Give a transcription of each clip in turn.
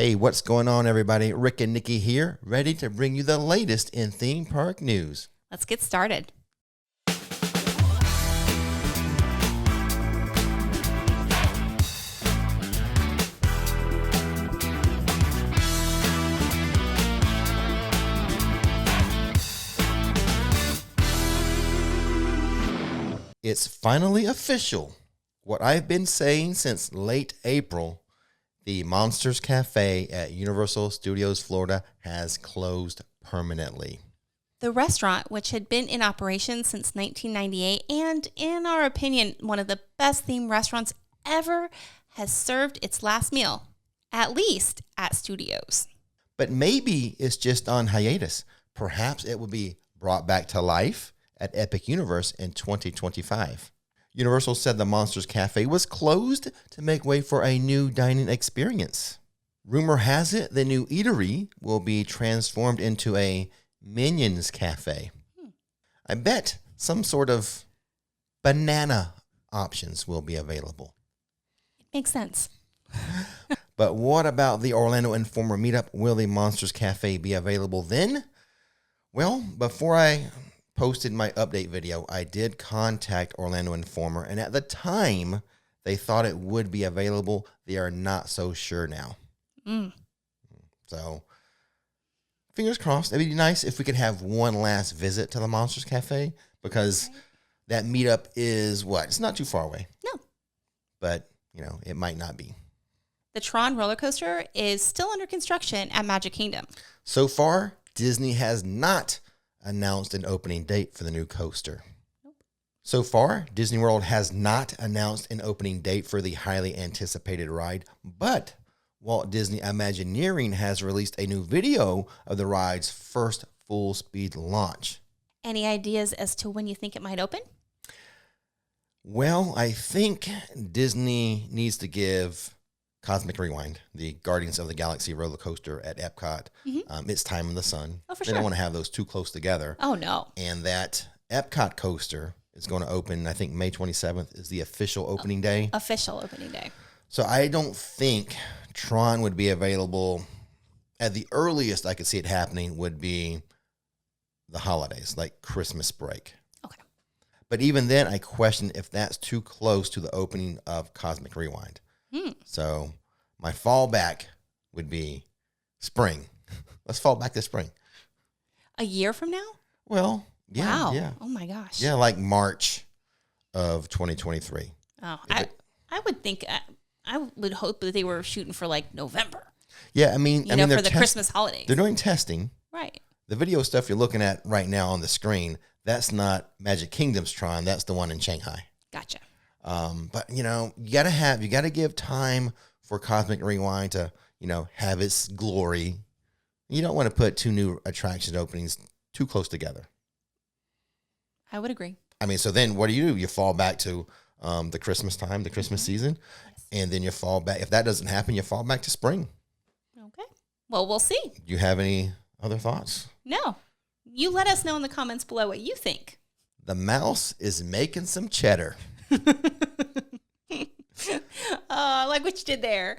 Hey, what's going on, everybody? Rick and Nikki here, ready to bring you the latest in theme park news. Let's get started. It's finally official. What I've been saying since late April, the Monsters Cafe at Universal Studios Florida has closed permanently. The restaurant, which had been in operation since 1998 and, in our opinion, one of the best themed restaurants ever, has served its last meal, at least at Studios. But maybe it's just on hiatus. Perhaps it will be brought back to life at Epic Universe in 2025. Universal said the Monsters Cafe was closed to make way for a new dining experience. Rumor has it the new eatery will be transformed into a Minions Cafe. I bet some sort of banana options will be available. Makes sense. But what about the Orlando Informer meetup? Will the Monsters Cafe be available then? Well, before I posted my update video, I did contact Orlando Informer, and at the time, they thought it would be available. They are not so sure now. So, fingers crossed. It'd be nice if we could have one last visit to the Monsters Cafe, because that meetup is what? It's not too far away. No. But, it might not be. The Tron roller coaster is still under construction at Magic Kingdom. So far, Disney has not announced an opening date for the new coaster. So far, Disney World has not announced an opening date for the highly anticipated ride, but Walt Disney Imagineering has released a new video of the ride's first full-speed launch. Any ideas as to when you think it might open? Well, I think Disney needs to give Cosmic Rewind, the Guardians of the Galaxy roller coaster at Epcot, its time in the sun. Oh, for They sure. don't want to have those too close together. Oh, no. And that Epcot coaster is going to open, I think May 27th is the official opening day. Official opening day. So I don't think Tron would be available. At the earliest I could see it happening would be the holidays, like Christmas break. Okay. But even then, I question if that's too close to the opening of Cosmic Rewind. So my fallback would be spring. Let's fall back to spring. A year from now? Well, yeah. Wow. Yeah. Oh, my gosh. Yeah, like March of 2023. Oh, I would think, I would hope that they were shooting for like November. Yeah, I mean, for the Christmas holidays. They're doing testing. Right. The video stuff you're looking at right now on the screen, that's not Magic Kingdom's Tron. That's the one in Shanghai. Gotcha. But you gotta give time for Cosmic Rewind to, have its glory. You don't want to put two new attraction openings too close together. I would agree. I mean, so then what do? You fall back to the Christmas time, the Christmas season, and then you fall back. If that doesn't happen, you fall back to spring. Okay. Well, we'll see. Do you have any other thoughts? No. You let us know in the comments below what you think. The mouse is making some cheddar. I like what you did there.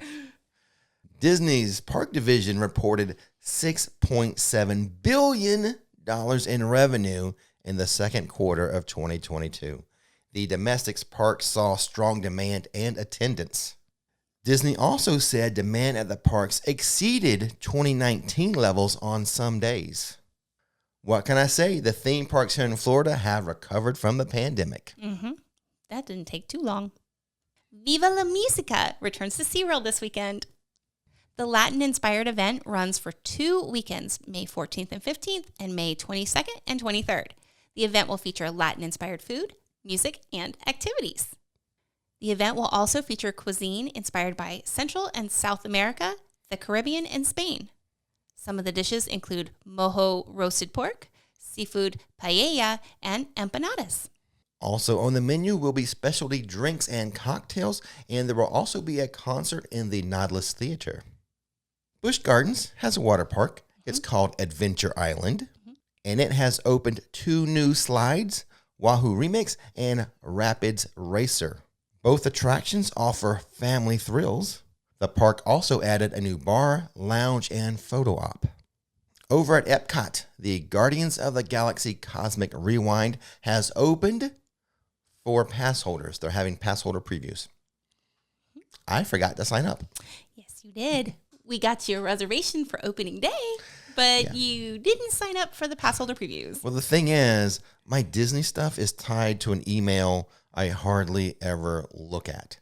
Disney's park division reported $6.7 billion in revenue in the second quarter of 2022. The domestic park saw strong demand and attendance. Disney also said demand at the parks exceeded 2019 levels on some days. What can I say? The theme parks here in Florida have recovered from the pandemic. That didn't take too long. Viva la Musica returns to SeaWorld this weekend. The Latin-inspired event runs for 2 weekends, May 14th and 15th, and May 22nd and 23rd. The event will feature Latin-inspired food, music, and activities. The event will also feature cuisine inspired by Central and South America, the Caribbean, and Spain. Some of the dishes include mojo roasted pork, seafood paella, and empanadas. Also on the menu will be specialty drinks and cocktails, and there will also be a concert in the Nautilus Theater. Busch Gardens has a water park. It's called Adventure Island, and it has opened 2 new slides, Wahoo Remix and Rapids Racer. Both attractions offer family thrills. The park also added a new bar, lounge, and photo op. Over at Epcot, the Guardians of the Galaxy Cosmic Rewind has opened for pass holders. They're having pass holder previews. I forgot to sign up. Yes, you did. We got you a reservation for opening day, but you didn't sign up for the pass holder previews. Well, the thing is, my Disney stuff is tied to an email I hardly ever look at.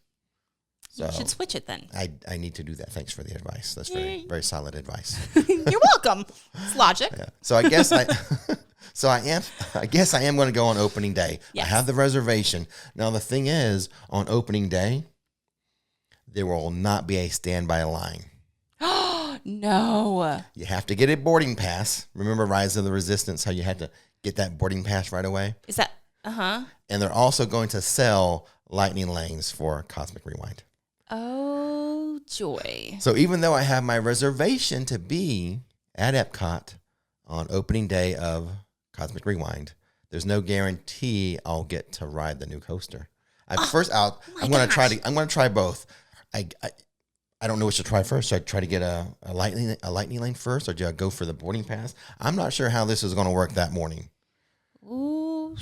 So you should switch it then. I need to do that. Thanks for the advice. That's very, very solid advice. You're welcome. It's logic. Yeah. So I guess I guess I am going to go on opening day. Yes. I have the reservation. Now the thing is, on opening day, there will not be a standby line. No. You have to get a boarding pass. Remember Rise of the Resistance, how you had to get that boarding pass right away? Is that, uh-huh. And they're also going to sell lightning lanes for Cosmic Rewind. Oh, joy. So even though I have my reservation to be at Epcot on opening day of Cosmic Rewind, there's no guarantee I'll get to ride the new coaster. I'm going to try both. I don't know which to try first. Should I try to get a lightning lane first, or do I go for the boarding pass? I'm not sure how this is going to work that morning. Ooh,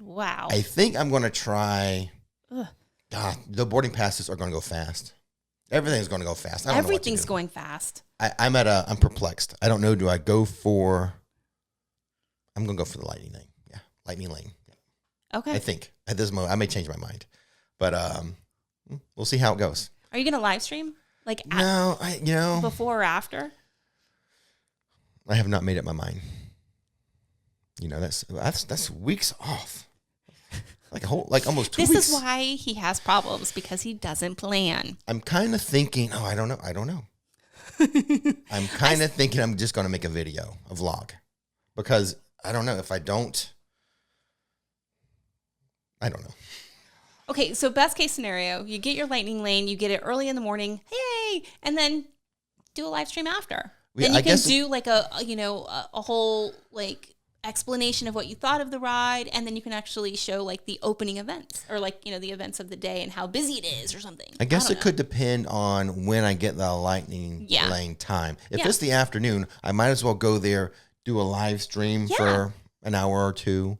wow. I think I'm going to try. The boarding passes are going to go fast. Everything's going to go fast. Everything's going fast. I'm perplexed. I don't know. I'm going to go for the lightning lane. Yeah, lightning lane. Okay. I think at this moment I may change my mind, but we'll see how it goes. Are you going to live stream? Before or after? I have not made up my mind. That's weeks off. Like almost 2 weeks. This is why he has problems, because he doesn't plan. I'm kind of thinking, I don't know. I'm kind of thinking I'm just going to make a video, a vlog, because I don't know if I don't know. Okay, so best case scenario, you get your lightning lane, you get it early in the morning, hey, and then do a live stream after. Yeah, then you can do like a whole like explanation of what you thought of the ride, and then you can actually show like the opening events, or like, the events of the day and how busy it is or something. I guess it could depend on when I get the lightning lane time. If it's the afternoon, I might as well go there, do a live stream for an hour or two,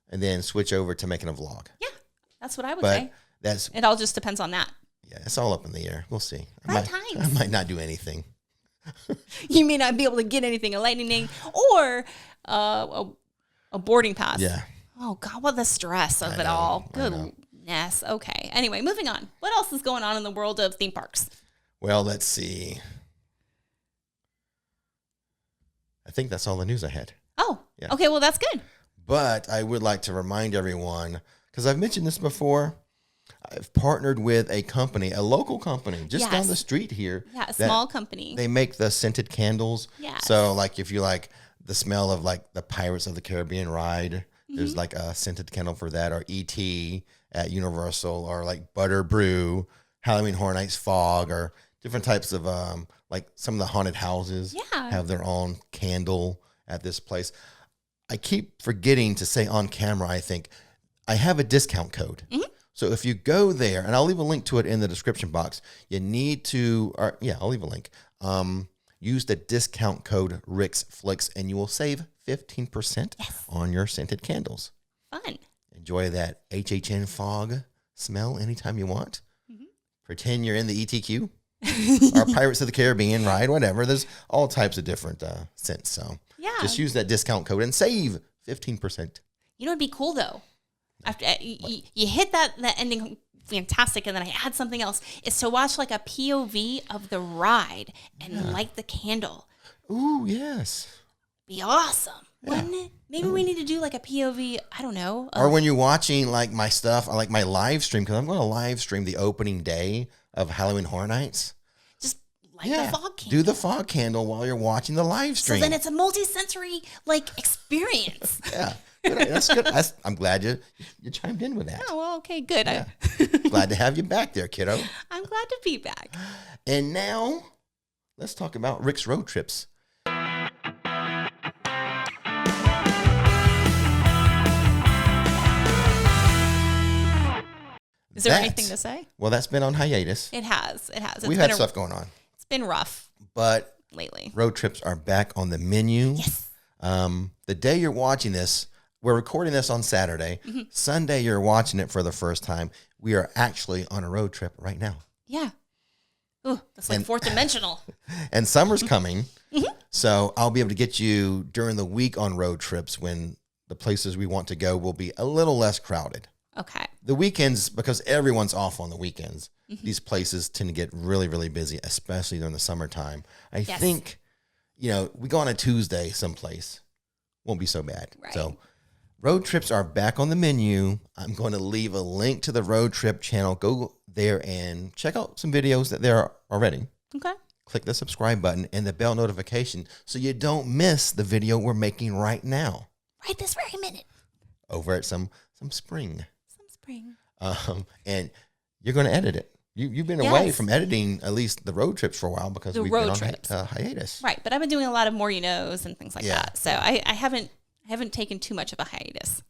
and then switch over to making a vlog. Yeah, that's what I would say. It all just depends on that. Yeah, it's all up in the air. We'll see. I might not do anything. You may not be able to get anything, a lightning lane or a boarding pass. Yeah. Oh, God, what the stress of it all. Goodness. Okay. Anyway, moving on. What else is going on in the world of theme parks? Well, let's see. I think that's all the news I had. Oh, yeah. Okay. Well, that's good. But I would like to remind everyone, because I've mentioned this before, I've partnered with a local company just down the street here. Yeah, a small company. They make the scented candles. Yeah. So like if you like the smell of like the Pirates of the Caribbean ride, there's like a scented candle for that, or E.T. at Universal, or like Butter Brew, Halloween Horror Nights Fog, or different types of like some of the haunted houses have their own candle at this place. I keep forgetting to say on camera, I think I have a discount code. Mm-hmm. So if you go there, and I'll leave a link to it in the description box, you need to, I'll leave a link. Use the discount code RixFlix, and you will save 15% on your scented candles. Fun. Enjoy that HHN fog smell anytime you want. Mm-hmm. Pretend you're in the ETQ or Pirates of the Caribbean ride, whatever. There's all types of different scents. So just use that discount code and save 15%. It'd be cool though. After you hit that ending, fantastic, and then I add something else, is to watch like a POV of the ride and light the candle. Ooh, yes. Be awesome, wouldn't it? Maybe we need to do like a POV, I don't know. Or when you're watching like my stuff, like my live stream, because I'm going to live stream the opening day of Halloween Horror Nights. Just light the fog candle. Do the fog candle while you're watching the live stream. So then it's a multi-sensory like experience. Yeah. That's good. I'm glad you chimed in with that. Oh, well, okay, good. Yeah. Glad to have you back there, kiddo. I'm glad to be back. And now, let's talk about Rick's road trips. Is there anything to say? Well, that's been on hiatus. It has. We've had stuff going on. It's been rough. But lately, road trips are back on the menu. Yes. The day you're watching this, we're recording this on Saturday. Mm-hmm. Sunday, you're watching it for the first time. We are actually on a road trip right now. Yeah. Ooh, that's like fourth dimensional. And summer's coming. Mm-hmm. So I'll be able to get you during the week on road trips when the places we want to go will be a little less crowded. Okay. The weekends, because everyone's off on the weekends, these places tend to get really, really busy, especially during the summertime. I think, we go on a Tuesday someplace. Won't be so bad. Right. So road trips are back on the menu. I'm going to leave a link to the road trip channel. Go there and check out some videos that there are already. Okay. Click the subscribe button and the bell notification so you don't miss the video we're making right now. Right this very minute. Over at some spring. Some spring. And you're going to edit it. You've been away from editing at least the road trips for a while because we've been on hiatus. Right, but I've been doing a lot of more and things like that. So I haven't taken too much of a hiatus.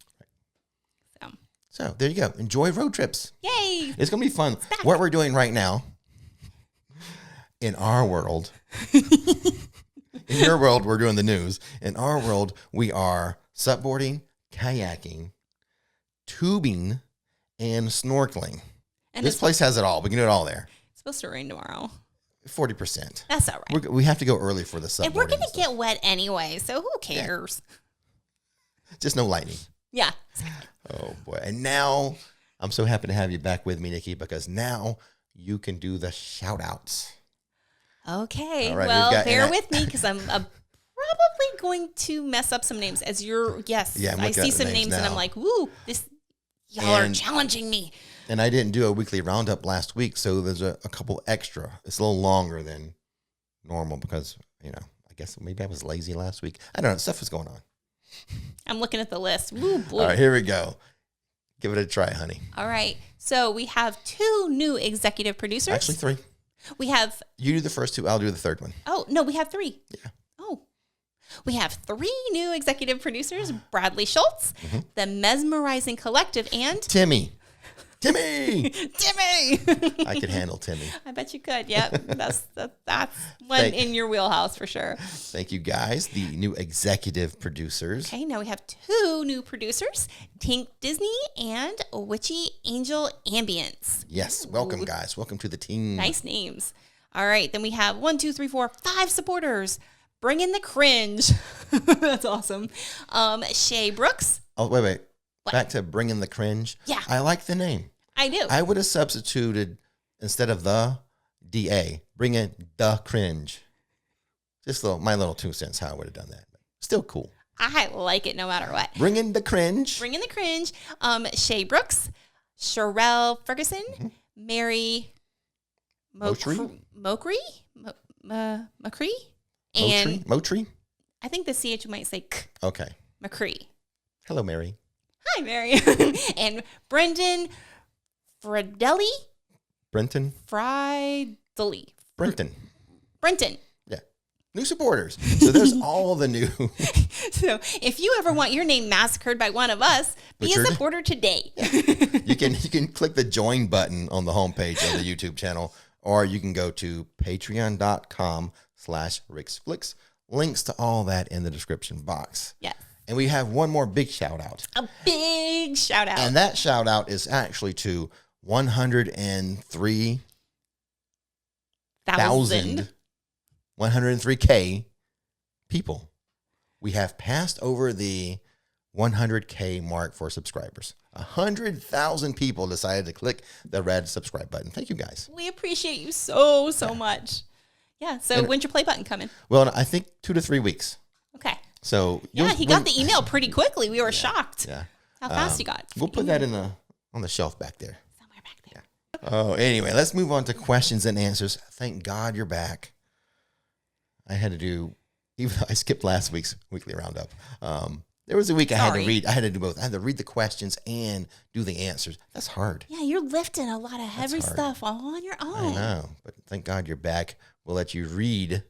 So there you go. Enjoy road trips. Yay! It's going to be fun. What we're doing right now in our world, in your world, we're doing the news. In our world, we are supboarding, kayaking, tubing, and snorkeling. And this place has it all. We can do it all there. It's supposed to rain tomorrow. 40%. That's all right. We have to go early for the subboarding. And we're going to get wet anyway, so who cares? Yeah. Just no lightning. Yeah. Oh, boy. And now I'm so happy to have you back with me, Nikki, because now you can do the shout-outs. Okay. All right, well, bear with me because I'm probably going to mess up some names. I see some names and I'm like, woo, y'all are challenging me. And I didn't do a weekly roundup last week, so there's a couple extra. It's a little longer than normal because, I guess maybe I was lazy last week. I don't know. Stuff was going on. I'm looking at the list. Woo, boy. All right, here we go. Give it a try, honey. All right. So we have 2 new executive producers. Actually, 3. We have... You do the first 2. I'll do the third one. Oh, no, we have 3. Yeah. Oh. We have 3 new executive producers. Bradley Schultz, the Mesmerizing Collective, and... Timmy. Timmy! I could handle Timmy. I bet you could. Yep. That's one in your wheelhouse for sure. Thank you, guys, the new executive producers. Okay, now we have 2 new producers, Tink Disney and Witchy Angel Ambience. Yes. Welcome, guys. Welcome to the team. Nice names. All right. Then we have 1, 2, 3, 4, 5 supporters. Bring in the cringe. That's awesome. Shay Brooks. Oh, wait. What? Back to Bring in the Cringe. Yeah. I like the name. I do. I would have substituted, instead of the, DA, bring in the cringe. Just my little 2 cents how I would have done that. Still cool. I like it no matter what. Bring in the cringe. Bring in the cringe. Shay Brooks, Sherelle Ferguson, Mary Mokri, and Motri? I think the CH might say K. Okay. McCree. Hello, Mary. Hi, Mary. And Brendan Fridelli. Brenton. Brenton. Yeah. New supporters. So there's all the new. So if you ever want your name massacred by one of us, be a supporter today. You can click the join button on the homepage of the YouTube channel, or you can go to patreon.com/RixFlix. Links to all that in the description box. Yes. And we have one more big shout out. A big shout out. And that shout out is actually to 103,000 people. We have passed over the 100K mark for subscribers. 100,000 people decided to click the red subscribe button. Thank you, guys. We appreciate you so much. Yeah. So when's your play button coming? Well, I think 2 to 3 weeks. Okay. So he got the email pretty quickly. We were shocked. Yeah. How fast he got. We'll put that on the shelf back there. Somewhere back there. Yeah. Oh, anyway, let's move on to questions and answers. Thank God you're back. I had to do, even though I skipped last week's weekly roundup. There was a week I had to read. I had to do both. I had to read the questions and do the answers. That's hard. Yeah, you're lifting a lot of heavy stuff all on your own. I know, but thank God you're back. We'll let you read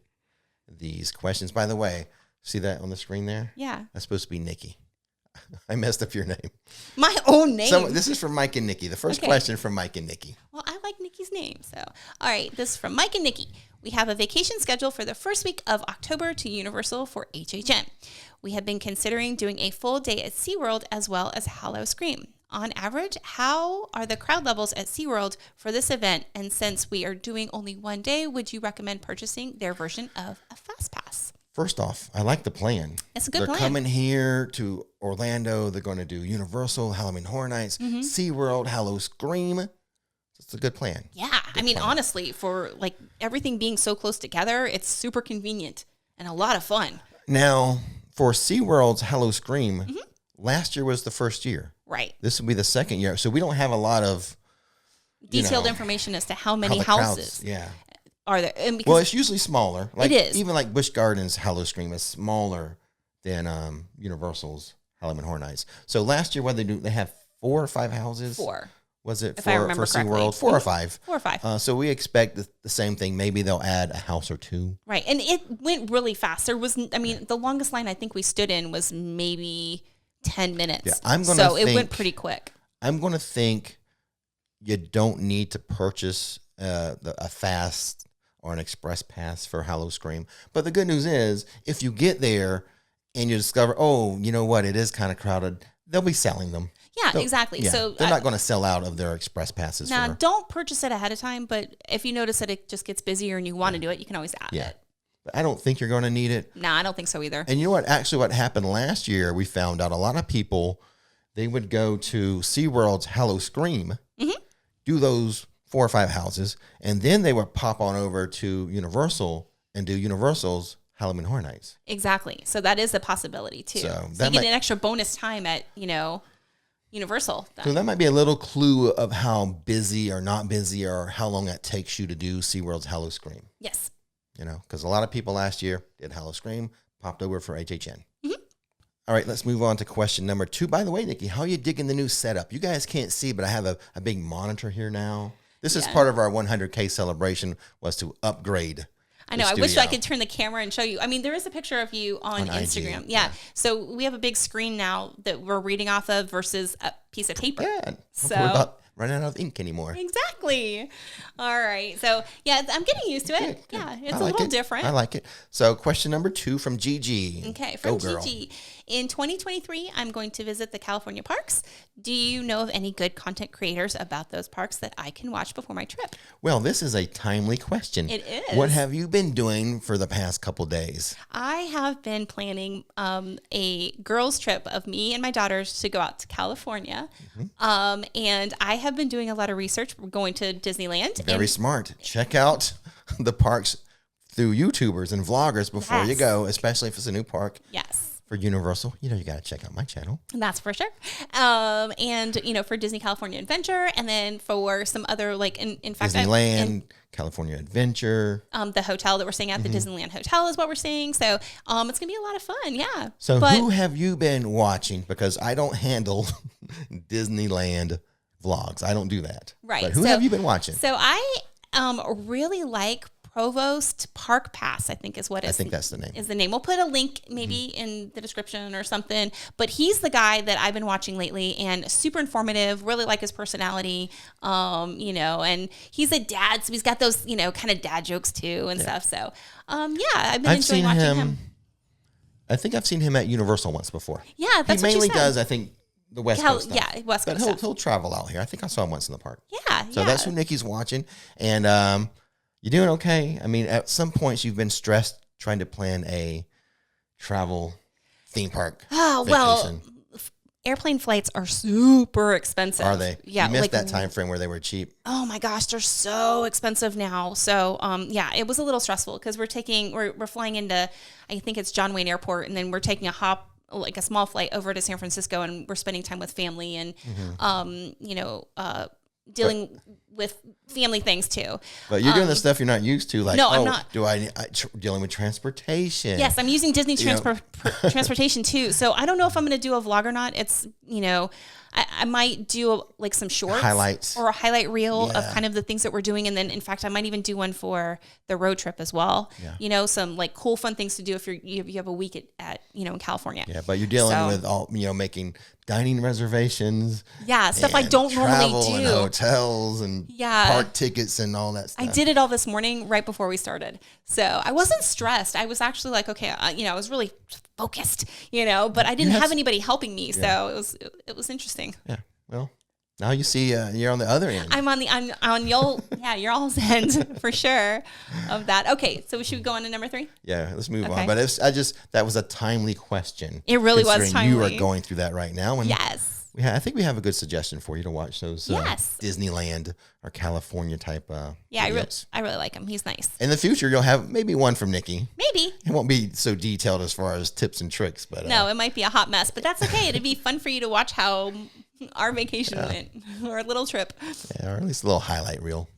these questions. By the way, see that on the screen there? Yeah. That's supposed to be Nikki. I messed up your name. My own name. So this is from Mike and Nikki. The first question from Mike and Nikki. Well, I like Nikki's name. So, all right, this is from Mike and Nikki. We have a vacation scheduled for the first week of October to Universal for HHN. We have been considering doing a full day at SeaWorld as well as Howl-O-Scream. On average, how are the crowd levels at SeaWorld for this event? And since we are doing only one day, would you recommend purchasing their version of a Fast Pass? First off, I like the plan. It's a good plan. plan. They're coming here to Orlando. They're going to do Universal, Halloween Horror Nights, SeaWorld, Howl-O-Scream. It's a good plan. Yeah. I mean, honestly, for like everything being so close together, it's super convenient and a lot of fun. Now, for SeaWorld's Howl-O-Scream, last year was the first year. Right. This will be the second year. So we don't have a lot of detailed information as to how many houses are there. And because it's usually smaller. Like, it is. Even like Busch Gardens Howl-O-Scream is smaller than Universal's Halloween Horror Nights. So last year, what they do, they have 4 or 5 houses. 4. Was it if I remember for correctly. SeaWorld? 4 or 5. 4 or 5. So we expect the same thing. Maybe they'll add a house or 2. Right. And it went really fast. There was, I mean, the longest line I think we stood in was maybe 10 minutes. Yeah, it went pretty quick. I'm going to think you don't need to purchase a fast or an express pass for Howl-O-Scream. But the good news is, if you get there and you discover, oh, you know what, it is kind of crowded, they'll be selling them. Yeah, exactly. Yeah, so they're not going to sell out of their express passes. Now, don't purchase it ahead of time, but if you notice that it just gets busier and you want to do it, you can always add it. But I don't think you're going to need it. No, I don't think so either. And you know what? Actually, what happened last year, we found out a lot of people, they would go to SeaWorld's Howl-O-Scream, do those 4 or 5 houses, and then they would pop on over to Universal and do Universal's Halloween Horror Nights. Exactly. So that is a possibility too. So you get an extra bonus time at, Universal. So that might be a little clue of how busy or not busy or how long it takes you to do SeaWorld's Howl-O-Scream. Yes. Because a lot of people last year did Howl-O-Scream, popped over for HHN. All right, let's move on to question number 2. By the way, Nikki, how are you digging the new setup? You guys can't see, but I have a big monitor here now. This is part of our 100K celebration, was to upgrade. I know. I wish I could turn the camera and show you. I mean, there is a picture of you on Instagram. IG, yeah. So we have a big screen now that we're reading off of versus a piece of paper. Yeah. So we're not running out of ink anymore. Exactly. All right. So, yeah, I'm getting used to it. Good. Yeah, it's a little different. I like it. So question number 2 from Gigi. Okay, from Gigi. In 2023, I'm going to visit the California parks. Do you know of any good content creators about those parks that I can watch before my trip? Well, this is a timely question. It is. What have you been doing for the past couple days? I have been planning a girls' trip of me and my daughters to go out to California. And I have been doing a lot of research. We're going to Disneyland. Very smart. Check out the parks through YouTubers and vloggers before you go, especially if it's a new park. Yes. For Universal, you got to check out my channel. That's for sure. And, for Disney California Adventure, and then for some other, like, in fact, Disneyland, California Adventure. The hotel that we're staying at, the Disneyland Hotel is what we're staying. So it's going to be a lot of fun. Yeah. So who have you been watching? Because I don't handle Disneyland vlogs. I don't do that. Right. But who have you been watching? So I really like Provost Park Pass, I think is what I think that's the name. Is the name. We'll put a link maybe in the description or something. But he's the guy that I've been watching lately, and super informative. Really like his personality, and he's a dad, so he's got those kind of dad jokes too and stuff. So I've been enjoying watching him. I think I've seen him at Universal once before. Yeah, that's what you said. He mainly does, I think, the West Coast stuff. Yeah, West Coast. But he'll travel out here. I think I saw him once in the park. Yeah. So that's who Nikki's watching, and you're doing okay. I mean, at some points you've been stressed trying to plan a travel theme park. Oh, well, airplane flights are super expensive. Are they? Yeah. You missed that time frame where they were cheap. Oh my gosh, they're so expensive now. So, it was a little stressful because we're flying into, I think it's John Wayne Airport, and then we're taking a small flight over to San Francisco, and we're spending time with family and, dealing with family things too. But you're doing the stuff you're not used to. Like, I'm not. Dealing with transportation. Yes, I'm using Disney transportation too. So I don't know if I'm going to do a vlog or not. It's, I might do like some shorts highlights or a highlight reel of Yeah. kind of the things that we're doing. And then in fact, I might even do one for the road trip as well. Yeah. You know, some like cool, fun things to do if you have a week at in California. Yeah, but you're dealing So- with all, making dining reservations. Yeah, stuff I and don't normally travel do. and hotels and Yeah. park tickets and all that stuff. I did it all this morning right before we started. So I wasn't stressed. I was actually like, okay, I was really focused, but I didn't Yes. have anybody helping me. So it was interesting. Yeah. Well, now you see you're on the other end. I'm on your all's end for sure of that. Okay, so should we go on to number 3? Yeah, let's move Okay. on. But that was a timely question. It really was considering You timely. are going through that right now. And Yes. I think we have a good suggestion for you to watch those Yes. Disneyland or California type Yeah, videos. I really like him. He's nice. In the future, you'll have maybe one from Nikki. Maybe. It won't be so detailed as far as tips and tricks, but No, it might be a hot mess, but that's okay. It'd be fun for you to watch how our vacation went, or a little trip. yeah, or at least a little highlight reel.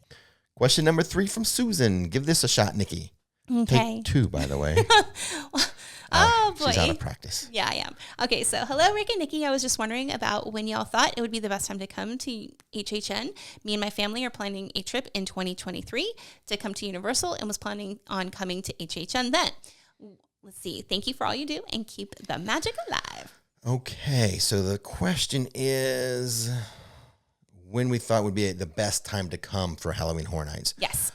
Question number 3 from Susan. Give this a shot, Nikki. Okay. Take 2, by the way. Oh, boy. She's out of practice. Yeah, I am. Okay, so hello, Rick and Nikki. I was just wondering about when y'all thought it would be the best time to come to HHN. Me and my family are planning a trip in 2023 to come to Universal and was planning on coming to HHN then. Let's see. Thank you for all you do and keep the magic alive. Okay, so the question is when we thought would be the best time to come for Halloween Horror Nights. Yes.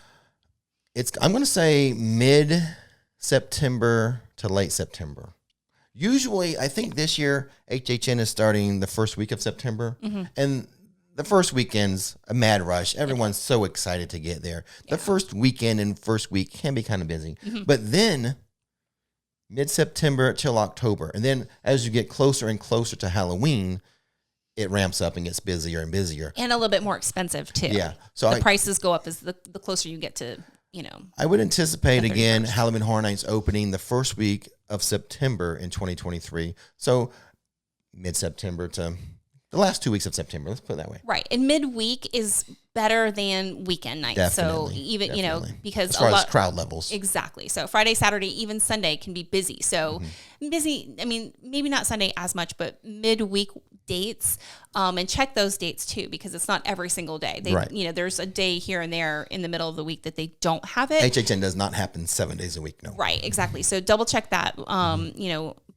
I'm going to say mid-September to late September. Usually, I think this year, HHN is starting the first week of September. And the first weekend's a mad rush. Everyone's so excited to get there. The first weekend and first week can be kind of busy. But then mid-September till October. And then as you get closer and closer to Halloween, it ramps up and gets busier and busier. And a little bit more expensive, too. Yeah. So the prices go up as the closer you get to, I would anticipate, the again, 31st. Halloween Horror Nights opening the first week of September in 2023. So mid-September to the last 2 weeks of September. Let's put it that way. Right. And midweek is better than weekend nights. Definitely. So even, definitely. because as a far lot as crowd levels. Exactly. So Friday, Saturday, even Sunday can be busy. So busy, I mean, maybe not Sunday as much, but midweek dates, and check those dates too, because it's not every single day. They, Right. There's a day here and there in the middle of the week that they don't have it. HHN does not happen 7 days a week, no. Right. Exactly. So double check that,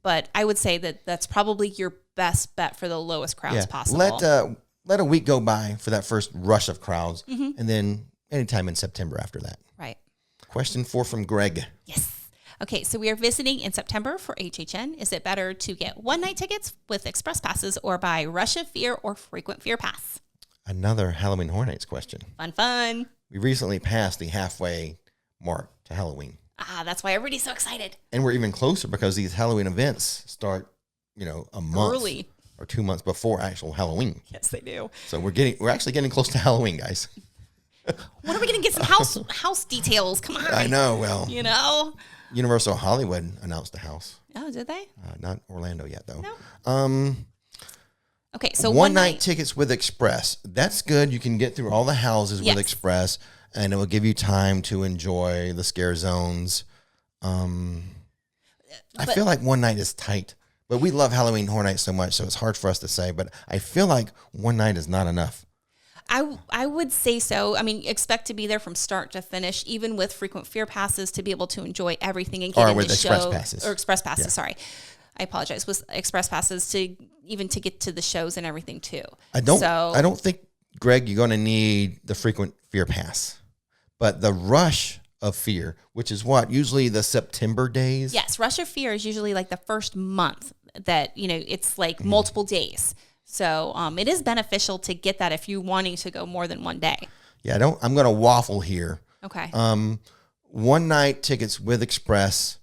but I would say that that's probably your best bet for the lowest crowds possible. Let a week go by for that first rush of crowds, and then anytime in September after that. Right. Question 4 from Greg. Yes. Okay, so we are visiting in September for HHN. Is it better to get one-night tickets with Express Passes or buy Rush of Fear or Frequent Fear Pass? Another Halloween Horror Nights question. Fun. We recently passed the halfway mark to Halloween. That's why everybody's so excited. And we're even closer because these Halloween events start, a month Early. or 2 months before actual Halloween. Yes, they do. So we're actually getting close to Halloween, guys. When are we going to get some house details? Come on. I know. Well, Universal Hollywood announced the house. Oh, did they? Not Orlando yet, though. No. Okay, so one night tickets with Express. That's good. You can get through all the houses Yes. with Express, and it will give you time to enjoy the scare zones. I feel like one night is tight, but we love Halloween Horror Nights so much, so it's hard for us to say. But I feel like one night is not enough. I would say so. I mean, expect to be there from start to finish, even with Frequent Fear Passes, to be able to enjoy everything and get in with the Express show. Passes. Or Express Passes, Yeah. sorry. I apologize. With Express Passes to get to the shows and everything too. I don't think, Greg, you're going to need the Frequent Fear Pass, but the Rush of Fear, which is usually the September days. Yes, Rush of Fear is usually like the first month that, it's like multiple days. So it is beneficial to get that if you're wanting to go more than one day. Yeah, I'm going to waffle here. Okay. One night tickets with Express,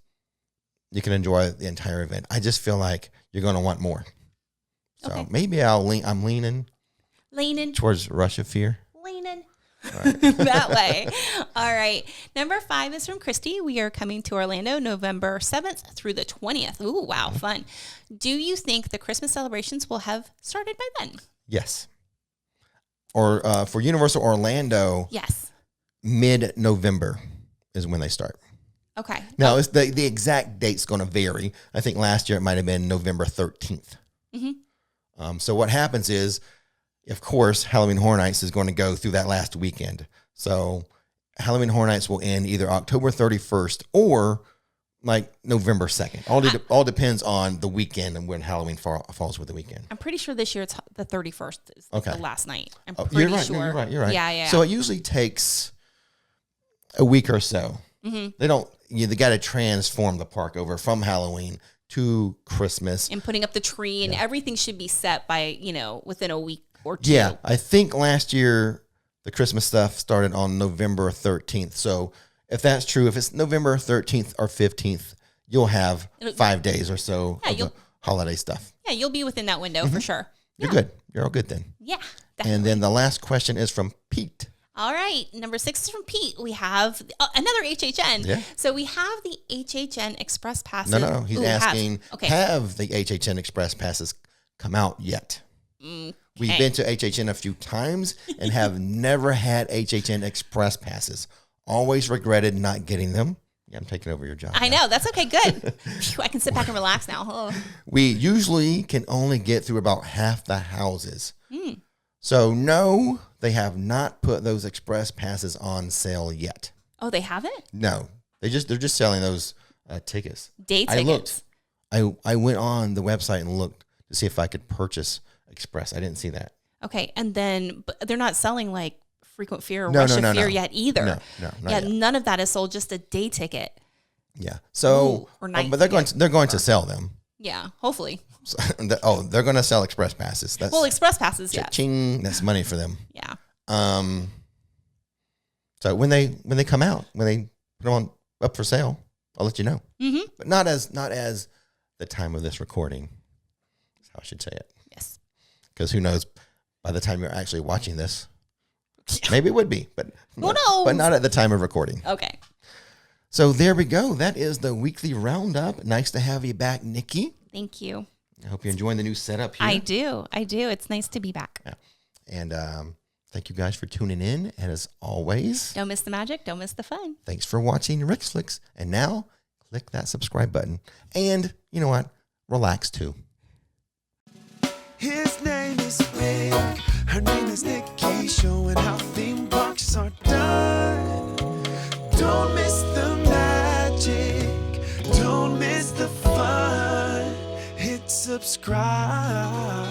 you can enjoy the entire event. I just feel like you're going to want more. So maybe I'm leaning towards Rush of Fear. That way. All right. Number 5 is from Christy. We are coming to Orlando November 7th through the 20th. Ooh, wow, fun. Do you think the Christmas celebrations will have started by then? Yes. Or for Universal Orlando, Yes. mid-November is when they start. Okay. Now, it's the exact date's going to vary. I think last year it might have been November 13th. So what happens is, of course, Halloween Horror Nights is going to go through that last weekend. So Halloween Horror Nights will end either October 31st or like November 2nd. All depends on the weekend and when Halloween falls with the weekend. I'm pretty sure this year it's the 31st is the last night. I'm pretty you're right. sure. No, you're right. Yeah. So it usually takes a week or so. Mm-hmm. They got to transform the park over from Halloween to Christmas. And putting up the tree and everything should be set by, within a week or two. Yeah. I think last year the Christmas stuff started on November 13th. So if that's true, if it's November 13th or 15th, you'll have 5 days or so of the holiday stuff. Yeah, you'll be within that window for sure. You're good. You're all good then. Yeah, definitely. And then the last question is from Pete. All right, number 6 is from Pete. We have another HHN. Yeah. So we have the HHN Express Passes. No. He's asking, Okay. have the HHN Express Passes come out yet? Okay. We've been to HHN a few times and have never had HHN Express Passes. Always regretted not getting them. Yeah, I'm taking over your job. I know. That's okay. Good. Phew, I can sit back and relax now. Oh. We usually can only get through about half the houses. So no, they have not put those Express Passes on sale yet. Oh, they haven't? No, they're just selling those tickets. Day tickets. I went on the website and looked to see if I could purchase Express. I didn't see that. Okay, and then but they're not selling like Frequent Fear or Rush of Fear yet either. No, not yet. None of that is sold. Just a day ticket. Yeah. So, or night but they're going to sell them. Yeah, hopefully. So, they're going to sell Express Passes. That's Express Passes. Yeah. Ching. That's money for them. Yeah. So when they come out, when they put them on up for sale, I'll let you know. Mm-hmm. But not as the time of this recording. That's how I should say it. Yes. Because who knows? By the time you're actually watching this, maybe it would be, but who knows? But not at the time of recording. Okay. So there we go. That is the weekly roundup. Nice to have you back, Nikki. Thank you. I hope you're enjoying the new setup here. I do. It's nice to be back. Yeah. And thank you guys for tuning in. And as always, don't miss the magic. Don't miss the fun. Thanks for watching Rix Flix. And now click that subscribe button. And you know what? Relax too. His name is Rick. Her name is Nikki. Showing how theme parks are done. Don't miss the magic. Don't miss the fun. Hit subscribe.